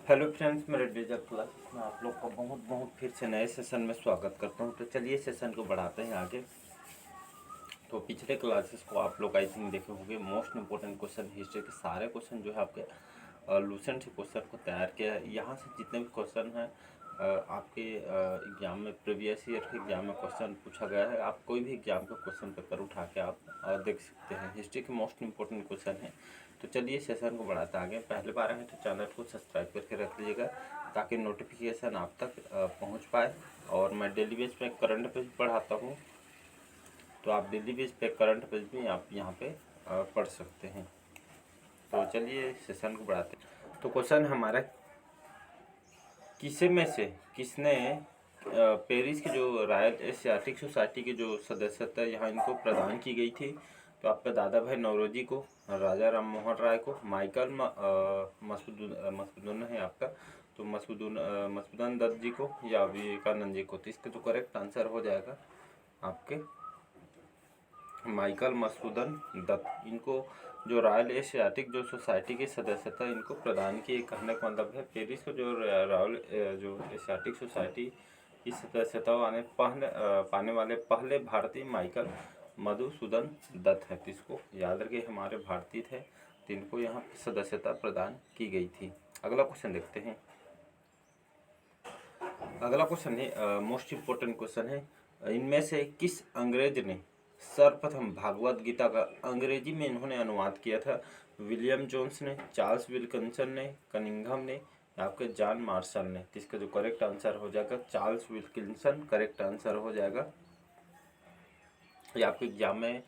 Hello friends, मेरे digital class में आप लोग का बहुत बहुत फिर से नए सेशन में स्वागत करता हूं। तो चलिए सेशन को बढ़ाते हैं आगे। तो पिछले क्लासेस को आप लोग आई थिंक देखे होंगे। मोस्ट इंपॉर्टेंट क्वेश्चन हिस्ट्री के सारे क्वेश्चन जो है आपके लूसेंट से क्वेश्चन को तैयार किया है। यहाँ से जितने भी क्वेश्चन हैं आपके एग्जाम में, प्रीवियस ईयर के एग्जाम में क्वेश्चन पूछा गया है। आप कोई भी एग्जाम का क्वेश्चन पेपर उठा के आप देख सकते हैं। हिस्ट्री के मोस्ट इंपॉर्टेंट क्वेश्चन है। तो चलिए सेशन को बढ़ाते आगे। पहले बार है तो चैनल को सब्सक्राइब करके रख लीजिएगा ताकि नोटिफिकेशन आप तक पहुंच पाए। और मैं डेली बेस पे करंट अफेयर्स पढ़ाता हूं, तो आप डेली बेस पे करंट अफेयर्स भी आप यहाँ पे पढ़ सकते हैं। तो चलिए सेशन को बढ़ाते हैं। तो क्वेश्चन हमारा, किसने पेरिस की जो रॉयल एशियाटिक सोसाइटी की जो सदस्यता यहाँ इनको प्रदान की गई थी। तो आपका दादा भाई नौरोजी को, राजा राम मोहन राय को, माइकल मसुदुन है आपका, तो मसुदन दत्त जी को या विवेकानंद जी को। तो इसका जो करेक्ट आंसर हो जाएगा आपके माइकल मसुदन दत्त। इनको जो रॉयल एशियाटिक जो सोसाइटी की सदस्यता इनको प्रदान की। कहने का मतलब है पेरिस को जो रॉयल जो एशियाटिक सोसाइटी की सदस्यता पाने वाले पहले भारतीय माइकल मधुसूदन दत्त है। तो इसको याद रखिए, हमारे भारतीय थे जिनको यहाँ सदस्यता प्रदान की गई थी। अगला क्वेश्चन देखते हैं। अगला क्वेश्चन है मोस्ट इम्पोर्टेंट क्वेश्चन है, इनमें से किस अंग्रेज ने सर्वप्रथम भागवत गीता का अंग्रेजी में इन्होंने अनुवाद किया था? विलियम जोन्स ने, चार्ल्स विल्किंसन ने, कनिंघम ने, आपके जॉन मार्शल ने। तो इसका जो करेक्ट आंसर हो जाएगा चार्ल्स विल्किंसन करेक्ट आंसर हो जाएगा। ये आपके एग्जाम में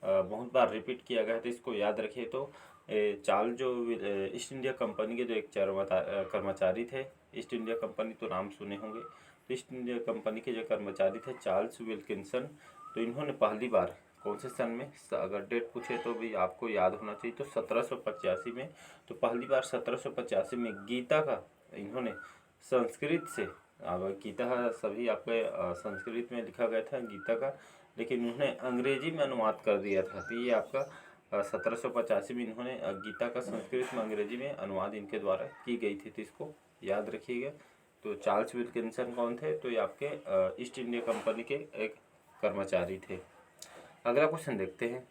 बहुत बार रिपीट किया गया है, तो इसको याद रखिए। तो चार्ल्स जो ईस्ट इंडिया कंपनी के जो एक कर्मचारी थे, ईस्ट इंडिया कंपनी तो नाम सुने होंगे। तो ईस्ट इंडिया कंपनी के जो कर्मचारी थे चार्ल्स विल्किंसन, तो इन्होंने पहली बार कौन से सन में, अगर डेट पूछे तो भी आपको याद होना चाहिए, तो 1785 में। तो पहली बार 1785 में गीता का इन्होंने संस्कृत से, अब गीता सभी आपके संस्कृत में लिखा गया था गीता का, लेकिन उन्होंने अंग्रेजी में अनुवाद कर दिया था। तो ये आपका 1785 में इन्होंने गीता का संस्कृत में अंग्रेजी में अनुवाद इनके द्वारा की गई थी। तो इसको याद रखिएगा। तो चार्ल्स विल्किंसन कौन थे? तो ये आपके ईस्ट इंडिया कंपनी के एक कर्मचारी थे। अगला क्वेश्चन देखते हैं।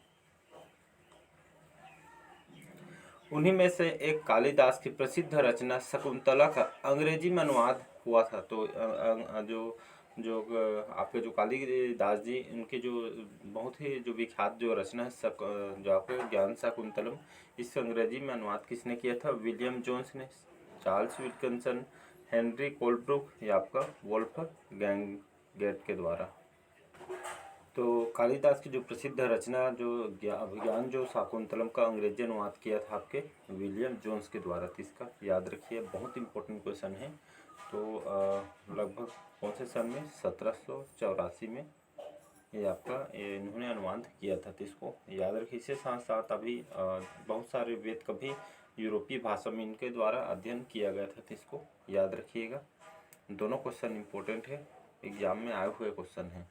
उन्हीं में से एक कालिदास की प्रसिद्ध रचना शकुंतला का अंग्रेजी में अनुवाद हुआ था। तो जो जो आपके जो कालिदास जी, उनके जो बहुत ही जो विख्यात जो रचना है जो आपके ज्ञान शाकुंतलम, इस अंग्रेजी में अनुवाद किसने किया था? विलियम जोन्स ने, चार्ल्स विल्किंसन, हेनरी कोलब्रुक या आपका वोल्फ गैंगगेट के द्वारा। तो कालिदास की जो प्रसिद्ध रचना जो ज्ञान जो शाकुंतलम का अंग्रेजी अनुवाद किया था आपके विलियम जोन्स के द्वारा। तो इसका याद रखिए, बहुत इंपॉर्टेंट क्वेश्चन है। तो लगभग कौन से सन में? 1784 में ये आपका इन्होंने अनुवाद किया था। तो इसको याद रखिए। इसके साथ साथ अभी बहुत सारे वेद का भी यूरोपीय भाषा में इनके द्वारा अध्ययन किया गया था। तो इसको याद रखिएगा। दोनों क्वेश्चन इंपॉर्टेंट है, एग्जाम में आए हुए क्वेश्चन हैं।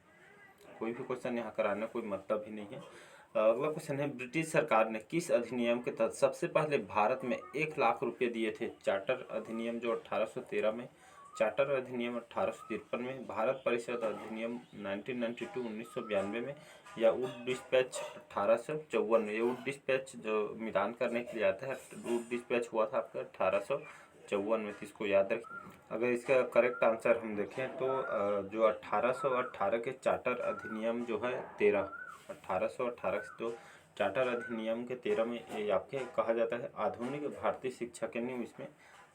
कोई भी क्वेश्चन यहाँ कराने कोई मतलब ही नहीं है। अगला क्वेश्चन है, ब्रिटिश सरकार ने किस अधिनियम के तहत सबसे पहले भारत में 1 लाख रुपये दिए थे? चार्टर अधिनियम जो 1813 में, चार्टर अधिनियम 1853 में, भारत परिषद अधिनियम 1992 में, या वुड डिस्पैच 1854 में। ये वुड डिस्पैच जो मिलान करने के लिए आता है, वुड डिस्पैच हुआ था आपका 1854 में। तो इसको याद रखें। अगर इसका करेक्ट आंसर हम देखें तो जो 1818 के चार्टर अधिनियम जो है 13, 1818 जो चार्टर अधिनियम के 13 में ये आपके कहा जाता है आधुनिक भारतीय शिक्षा की नींव इसमें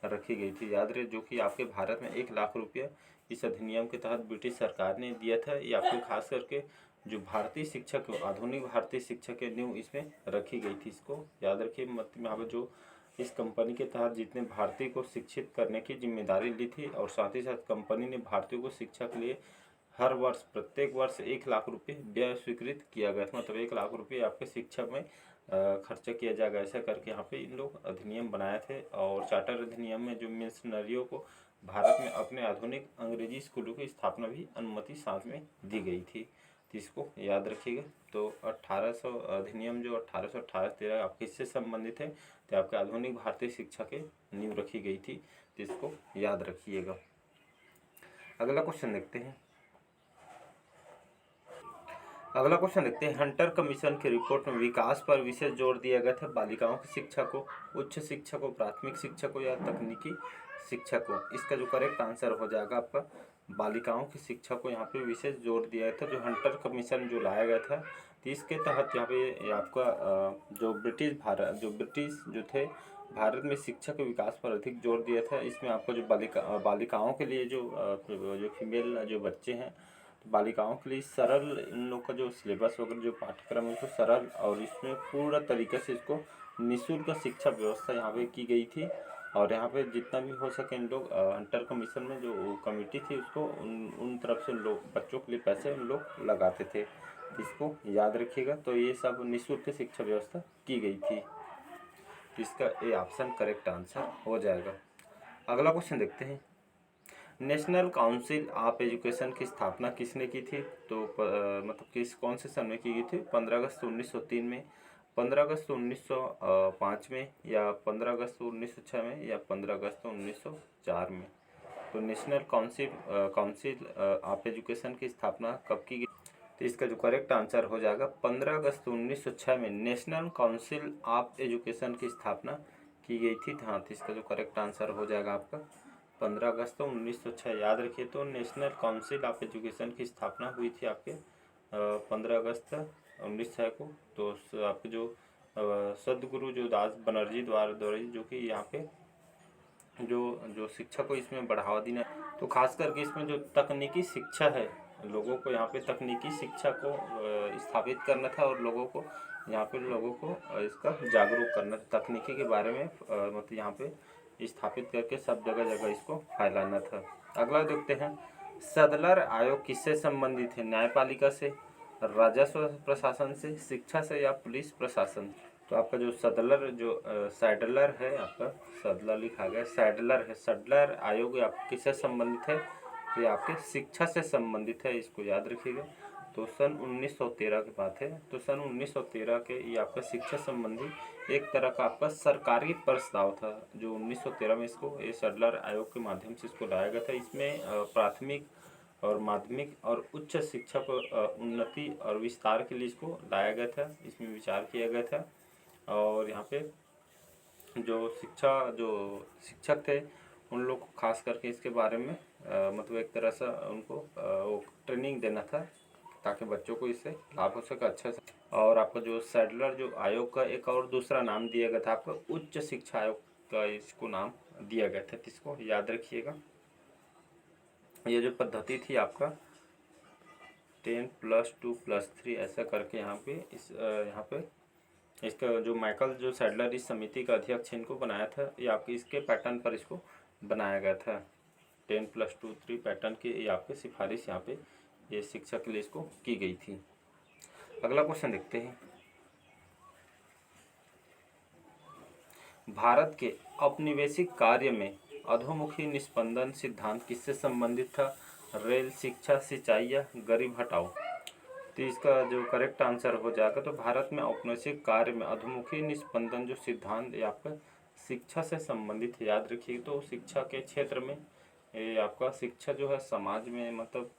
रखी गई थी। याद रहे, जो कि आपके भारत में 1 लाख रुपये इस अधिनियम के तहत ब्रिटिश सरकार ने दिया था। ये आपके खास करके जो भारतीय शिक्षा को, आधुनिक भारतीय शिक्षा की नींव इसमें रखी गई थी। इसको याद रखिए। मतलब यहाँ पर जो इस कंपनी के तहत जितने भारतीय को शिक्षित करने की जिम्मेदारी ली थी, और साथ ही साथ कंपनी ने भारतीयों को शिक्षा के लिए हर वर्ष, प्रत्येक वर्ष 1 लाख रुपये व्यय स्वीकृत किया गया था। मतलब 1 लाख रुपये आपके शिक्षा में खर्चा किया जाएगा, ऐसा करके यहाँ पे इन लोग अधिनियम बनाए थे। और चार्टर अधिनियम में जो मिशनरियों को भारत में अपने आधुनिक अंग्रेजी स्कूलों की स्थापना भी अनुमति साथ में दी गई थी। तो इसको याद रखिएगा। तो 1800 अधिनियम जो 1818-13 आपके इससे संबंधित है, तो आपके आधुनिक भारतीय शिक्षा के नींव रखी गई थी, तो इसको याद रखिएगा। अगला क्वेश्चन देखते हैं। अगला क्वेश्चन देखते हैं। हंटर कमीशन की रिपोर्ट में विकास पर विशेष जोर दिया गया था। बालिकाओं की शिक्षा को, उच्च शिक्षा को, प्राथमिक शिक्षा को या तकनीकी शिक्षा को? इसका जो करेक्ट आंसर हो जाएगा आपका बालिकाओं की शिक्षा को यहाँ पे विशेष जोर दिया गया था। जो हंटर कमीशन जो लाया गया था, तो इसके तहत यहाँ पे ये आपका जो ब्रिटिश जो थे भारत में शिक्षा के विकास पर अधिक जोर दिया था। इसमें आपका जो बालिकाओं के लिए जो फीमेल जो बच्चे हैं, तो बालिकाओं के लिए सरल इन लोग का जो सिलेबस वगैरह जो पाठ्यक्रम है उसको सरल और इसमें पूरा तरीके से इसको निःशुल्क शिक्षा व्यवस्था यहाँ पे की गई थी। और यहाँ पे जितना भी हो सके इन लोग हंटर कमीशन में जो कमेटी थी उसको उन तरफ से लोग बच्चों के लिए पैसे उन लोग लगाते थे। इसको याद रखिएगा। तो ये सब निःशुल्क शिक्षा व्यवस्था की गई थी। इसका ए ऑप्शन करेक्ट आंसर हो जाएगा। अगला क्वेश्चन देखते हैं। नेशनल काउंसिल ऑफ एजुकेशन की स्थापना किसने की थी? तो मतलब कौन से सन में की गई थी? 15 अगस्त 1903 में, 15 अगस्त 1905 में, या 15 अगस्त 1906 में, या 15 अगस्त 1904 में? तो नेशनल काउंसिल ऑफ एजुकेशन की स्थापना कब की गई? तो इसका जो करेक्ट आंसर हो जाएगा 15 अगस्त 1906 में नेशनल काउंसिल ऑफ एजुकेशन की स्थापना की गई थी। हाँ, तो इसका जो करेक्ट आंसर हो जाएगा आपका 15 अगस्त 1906। याद रखिए। तो नेशनल काउंसिल ऑफ एजुकेशन की स्थापना हुई थी आपके 15 अगस्त 1906 को। तो आपके जो सदगुरु जो दास बनर्जी द्वारा जो कि यहाँ पे जो शिक्षा को इसमें बढ़ावा देना, तो खास करके इसमें जो तकनीकी शिक्षा है, लोगों को यहाँ पे तकनीकी शिक्षा को स्थापित करना था और लोगों को इसका जागरूक करना था तकनीकी के बारे में, मतलब यहाँ पे स्थापित करके सब जगह जगह इसको फैलाना था। अगला देखते हैं। सदलर आयोग किससे संबंधित है? न्यायपालिका से, राजस्व प्रशासन से, शिक्षा से, या पुलिस प्रशासन? तो आपका जो सैडलर है, आपका सदलर लिखा गया, सैडलर है। सैडलर आयोग आप किससे संबंधित है? ये आपके शिक्षा से संबंधित है, इसको याद रखिएगा। तो सन 1913 की बात है। तो सन 1913 के ये आपका शिक्षा संबंधी एक तरह का आपका सरकारी प्रस्ताव था, जो 1913 में इसको ये सैडलर आयोग के माध्यम से इसको लाया गया था। इसमें प्राथमिक और माध्यमिक और उच्च शिक्षा को उन्नति और विस्तार के लिए इसको लाया गया था, इसमें विचार किया गया था। और यहाँ पे जो शिक्षक थे उन लोग को खास करके इसके बारे में मतलब एक तरह से उनको वो ट्रेनिंग देना था ताकि बच्चों को इससे लाभ हो सके अच्छा से। और आपका जो सैडलर जो आयोग का एक और दूसरा नाम दिया गया था, आपका उच्च शिक्षा आयोग का इसको नाम दिया गया था। इसको याद रखिएगा। ये जो पद्धति थी आपका 10+2+3 ऐसा करके यहाँ पे इसका जो माइकल जो सैडलर इस समिति का अध्यक्ष इनको बनाया था, ये आपके इसके पैटर्न पर इसको बनाया गया था। 10+2+3 पैटर्न की ये आपके सिफारिश यहाँ पे ये शिक्षा के लिए इसको की गई थी। अगला क्वेश्चन देखते हैं। भारत के औपनिवेशिक कार्य में अधोमुखी निस्पंदन सिद्धांत किससे संबंधित था? रेल, शिक्षा, सिंचाई, या गरीब हटाओ? तो इसका जो करेक्ट आंसर हो जाएगा, तो भारत में औपनिवेशिक कार्य में अधोमुखी निस्पंदन जो सिद्धांत ये आपका शिक्षा से संबंधित है। याद रखिए। तो शिक्षा के क्षेत्र में ये आपका शिक्षा जो है समाज में मतलब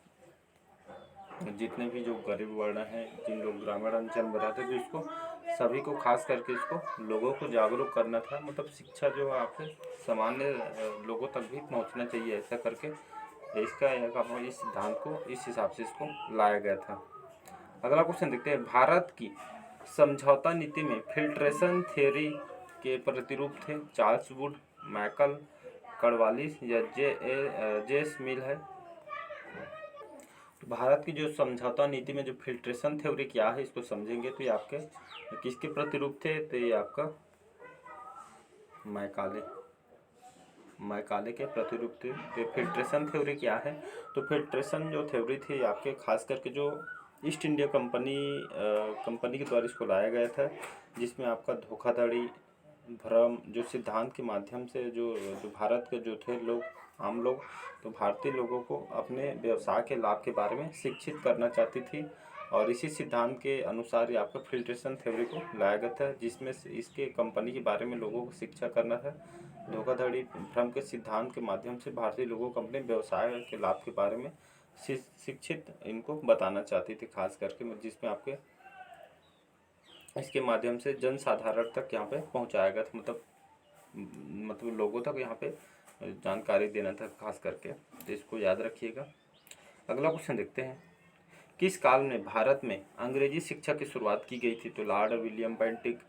जितने भी जो गरीब वर्ण हैं, जिन लोग ग्रामीण अंचल में रहते थे, इसको सभी को खास करके इसको लोगों को जागरूक करना था। मतलब शिक्षा जो है आपके सामान्य लोगों तक भी पहुंचना चाहिए, ऐसा करके इसका इस सिद्धांत को इस हिसाब से इसको लाया गया था। अगला क्वेश्चन देखते हैं। भारत की समझौता नीति में फिल्ट्रेशन थ्योरी के प्रतिरूप थे चार्ल्स वुड, माइकल कार्डवालिस, या जेस मिल है? तो भारत की जो समझौता नीति में जो फिल्ट्रेशन थ्योरी क्या है इसको समझेंगे। तो ये आपके किसके प्रतिरूप थे? तो ये आपका मैकाले के प्रतिरूप थे। तो फिल्ट्रेशन थ्योरी क्या है? तो फिल्ट्रेशन जो थ्योरी थी आपके खास करके जो ईस्ट इंडिया कंपनी के द्वारा इसको लाया गया था, जिसमें आपका धोखाधड़ी, भ्रम जो सिद्धांत के माध्यम से जो भारत के जो थे लोग, आम लोग, तो भारतीय लोगों को अपने व्यवसाय के लाभ के बारे में शिक्षित करना चाहती थी। और इसी सिद्धांत के अनुसार ये आपका फिल्ट्रेशन थ्योरी को लाया गया था, जिसमें से इसके कंपनी के बारे में लोगों को शिक्षा करना था। धोखाधड़ी भ्रम के सिद्धांत के माध्यम से भारतीय लोगों को अपने व्यवसाय के लाभ के बारे में शिक्षित इनको बताना चाहती थी, खास करके जिसमें आपके इसके माध्यम से जनसाधारण तक यहाँ पे पहुँचाया गया था, मतलब लोगों तक यहाँ पे जानकारी देना था खास करके, तो इसको याद रखिएगा। अगला क्वेश्चन देखते हैं, किस काल में भारत में अंग्रेजी शिक्षा की शुरुआत की गई थी? तो Lord William Bentinck,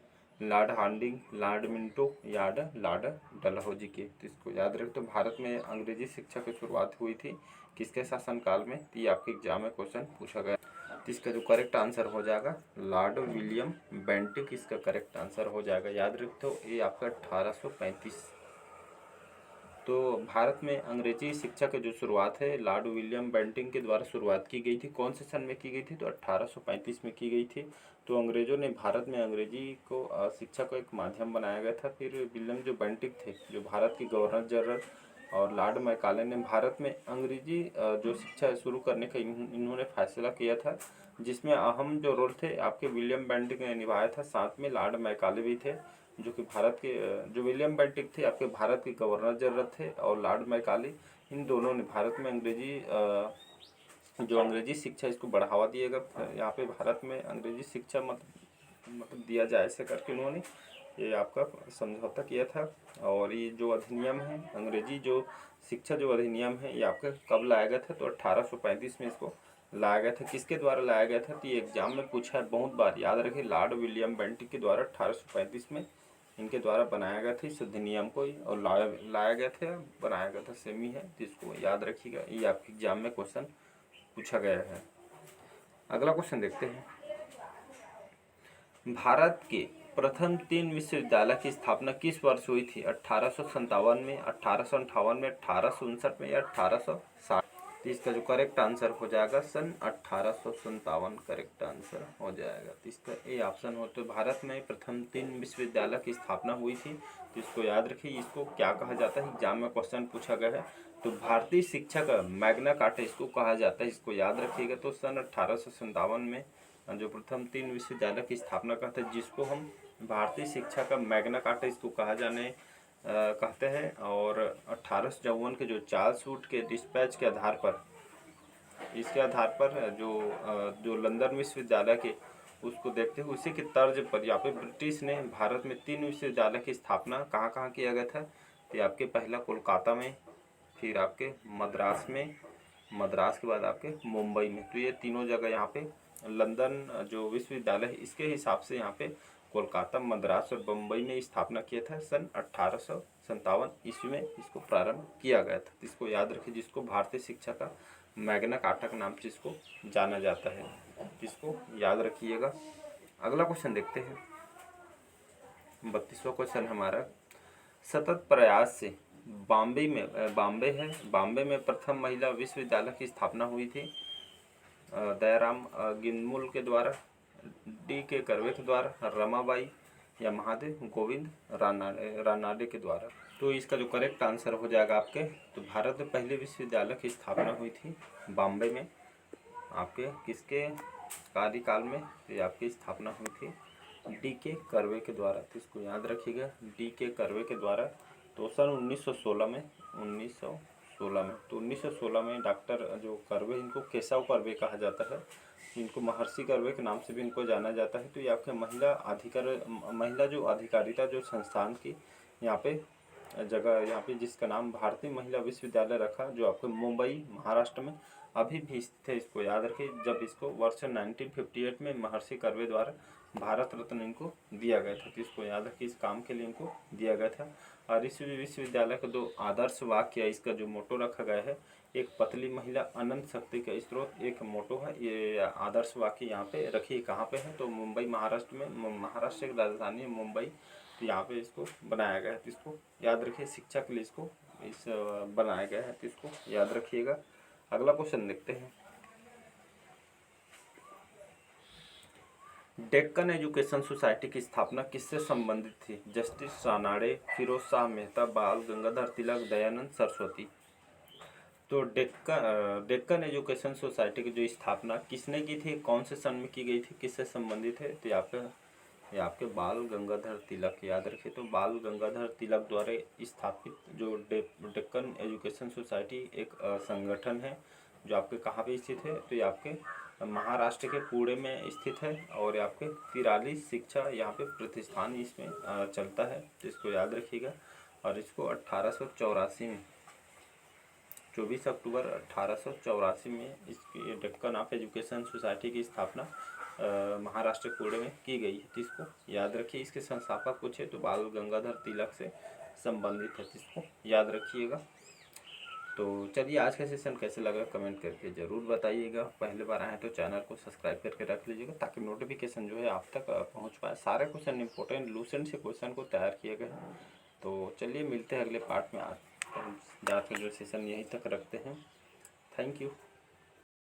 Lord Hardinge, Lord Minto या लॉर्ड डलहौजी की। तो इसको याद रखें। तो भारत में अंग्रेजी शिक्षा की शुरुआत हुई थी किसके शासनकाल में? तो ये आपके एग्जाम में क्वेश्चन पूछा गया। तो इसका जो करेक्ट आंसर हो जाएगा लॉर्ड विलियम बेंटिक, इसका करेक्ट आंसर हो जाएगा। याद रखते हो ये आपका 1835। तो भारत में अंग्रेजी शिक्षा की जो शुरुआत है लॉर्ड विलियम बेंटिक के द्वारा शुरुआत की गई थी। कौन से सन में की गई थी? तो 1835 में की गई थी। तो अंग्रेजों ने भारत में अंग्रेजी को शिक्षा को एक माध्यम बनाया गया था। फिर विलियम जो बेंटिक थे, जो भारत के गवर्नर जनरल, और लॉर्ड मैकाले ने भारत में अंग्रेजी जो शिक्षा शुरू करने का इन्होंने फैसला किया था, जिसमें अहम जो रोल थे आपके विलियम बेंटिक ने निभाया था। साथ में लॉर्ड मैकाले भी थे, जो कि भारत के जो विलियम बेंटिक थे आपके भारत के गवर्नर जनरल थे, और लॉर्ड मैकाले, इन दोनों ने भारत में जो अंग्रेजी शिक्षा इसको बढ़ावा दिएगा, यहाँ पे भारत में अंग्रेजी शिक्षा मतलब दिया जाए, ऐसे करके उन्होंने ये आपका समझौता किया था। और ये जो अधिनियम है, अंग्रेजी जो शिक्षा जो अधिनियम है, ये आपका कब लाया गया था? तो 1835 में इसको लाया गया था। किसके द्वारा लाया गया था? तो ये एग्जाम में पूछा है बहुत बार, याद रखिए। लॉर्ड विलियम बेंटिक के द्वारा 1835 में इनके द्वारा बनाया गया था इस अधिनियम को, और लाया गया था, बनाया गया था, सेम ही है। तो इसको याद रखिएगा, ये आपके एग्जाम में क्वेश्चन पूछा गया है। अगला क्वेश्चन देखते हैं, भारत के प्रथम 3 विश्वविद्यालय की स्थापना किस वर्ष हुई थी? 1857 में, 1858 में, 1859 में या 1860? तो इसका जो करेक्ट आंसर हो जाएगा सन 1857 करेक्ट आंसर हो जाएगा। तो इसका ए ऑप्शन हो। तो भारत में प्रथम 3 विश्वविद्यालय की स्थापना हुई थी। तो इसको याद रखिए, इसको क्या कहा जाता है, एग्जाम में क्वेश्चन पूछा गया है। तो भारतीय शिक्षा का मैग्ना कार्टा इसको कहा जाता है, इसको याद रखिएगा। तो सन 1857 में जो प्रथम 3 विश्वविद्यालय की स्थापना करते हैं, जिसको हम भारतीय शिक्षा का मैग्ना कार्टा इसको कहते हैं। और 1852 के जो चार्ल्स वुड के डिस्पैच के आधार पर, इसके आधार पर जो लंदन विश्वविद्यालय के उसको देखते हुए, उसी के तर्ज पर यहाँ पे ब्रिटिश ने भारत में 3 विश्वविद्यालय की स्थापना कहाँ कहाँ किया गया था? तो आपके पहला कोलकाता में, फिर आपके मद्रास में, मद्रास के बाद आपके मुंबई में। तो ये तीनों जगह यहाँ पे लंदन जो विश्वविद्यालय है, इसके हिसाब से यहाँ पे कोलकाता, मद्रास और बम्बई में स्थापना किया था। सन 1857 ईस्वी में इसको प्रारंभ किया गया था। इसको याद रखिए, जिसको भारतीय शिक्षा का मैग्ना कार्टा के नाम से इसको जाना जाता है, इसको याद रखिएगा। अगला क्वेश्चन देखते हैं, 32वां क्वेश्चन हमारा, सतत प्रयास से बॉम्बे में प्रथम महिला विश्वविद्यालय की स्थापना हुई थी। दयाराम गिनमुल के द्वारा, डी के कर्वे के द्वारा, रमाबाई या महादेव गोविंद रानाडे के द्वारा। तो इसका जो करेक्ट आंसर हो जाएगा आपके, तो भारत में पहले विश्वविद्यालय की स्थापना हुई थी बॉम्बे में, आपके किसके कार्यकाल में? ये आपकी स्थापना हुई थी डी के कर्वे के द्वारा। तो इसको याद रखिएगा, डी के कर्वे के द्वारा। तो सन 1916 में, 1916 में, तो 1916 में डॉक्टर जो कर्वे, इनको केशव कर्वे कहा जाता है, इनको महर्षि कर्वे के नाम से भी इनको जाना जाता है। तो ये आपके महिला जो अधिकारिता जो संस्थान की यहाँ पे जगह, यहाँ पे जिसका नाम भारतीय महिला विश्वविद्यालय रखा, जो आपके मुंबई महाराष्ट्र में अभी भी स्थित है। इसको याद रखिए, जब इसको वर्ष 1958 में महर्षि कर्वे द्वारा भारत रत्न इनको दिया गया था। तो इसको याद रखिए, इस काम के लिए इनको दिया गया था। और इस विश्वविद्यालय का जो आदर्श वाक्य है, इसका जो मोटो रखा गया है, एक पतली महिला अनंत शक्ति का स्रोत, एक मोटो है। ये आदर्श वाक्य यहाँ पे रखिए, कहाँ पे है? तो मुंबई महाराष्ट्र में, महाराष्ट्र की राजधानी है मुंबई। तो यहाँ पे इसको बनाया गया है। तो इसको याद रखिए, शिक्षा के लिए इसको बनाया गया है। तो इसको याद रखिएगा। अगला क्वेश्चन देखते हैं, डेक्कन एजुकेशन सोसाइटी की स्थापना किससे संबंधित थी? जस्टिस रानाडे, फिरोज शाह मेहता, बाल गंगाधर तिलक, दयानंद सरस्वती। तो डेक्कन एजुकेशन सोसाइटी की जो स्थापना किसने की थी, कौन से सन में की गई थी, किससे संबंधित है, तो ये आपके बाल गंगाधर तिलक, याद रखिए। तो बाल गंगाधर तिलक द्वारा स्थापित जो डेक्कन एजुकेशन सोसाइटी एक संगठन है जो आपके कहाँ पे स्थित है, तो ये आपके महाराष्ट्र के पुणे में स्थित है। और ये आपके 43 शिक्षा यहाँ पे प्रतिष्ठान इसमें चलता है, तो इसको याद रखिएगा। और इसको 1884 में 24 अक्टूबर 1884 में इसकी डेक्कन ऑफ एजुकेशन सोसाइटी की स्थापना महाराष्ट्र पुणे में की गई है, जिसको याद रखिए। इसके संस्थापक कुछ है तो बाल गंगाधर तिलक से संबंधित है, जिसको याद रखिएगा। तो चलिए, आज का सेशन कैसे लगा कमेंट करके ज़रूर बताइएगा। पहले बार आए तो चैनल को सब्सक्राइब करके रख लीजिएगा ताकि नोटिफिकेशन जो है आप तक पहुंच पाए। सारे क्वेश्चन इंपॉर्टेंट लूसेंट से क्वेश्चन को तैयार किए गए हैं। तो चलिए मिलते हैं अगले पार्ट में। आज हम जो सेशन यहीं तक रखते हैं। Thank you.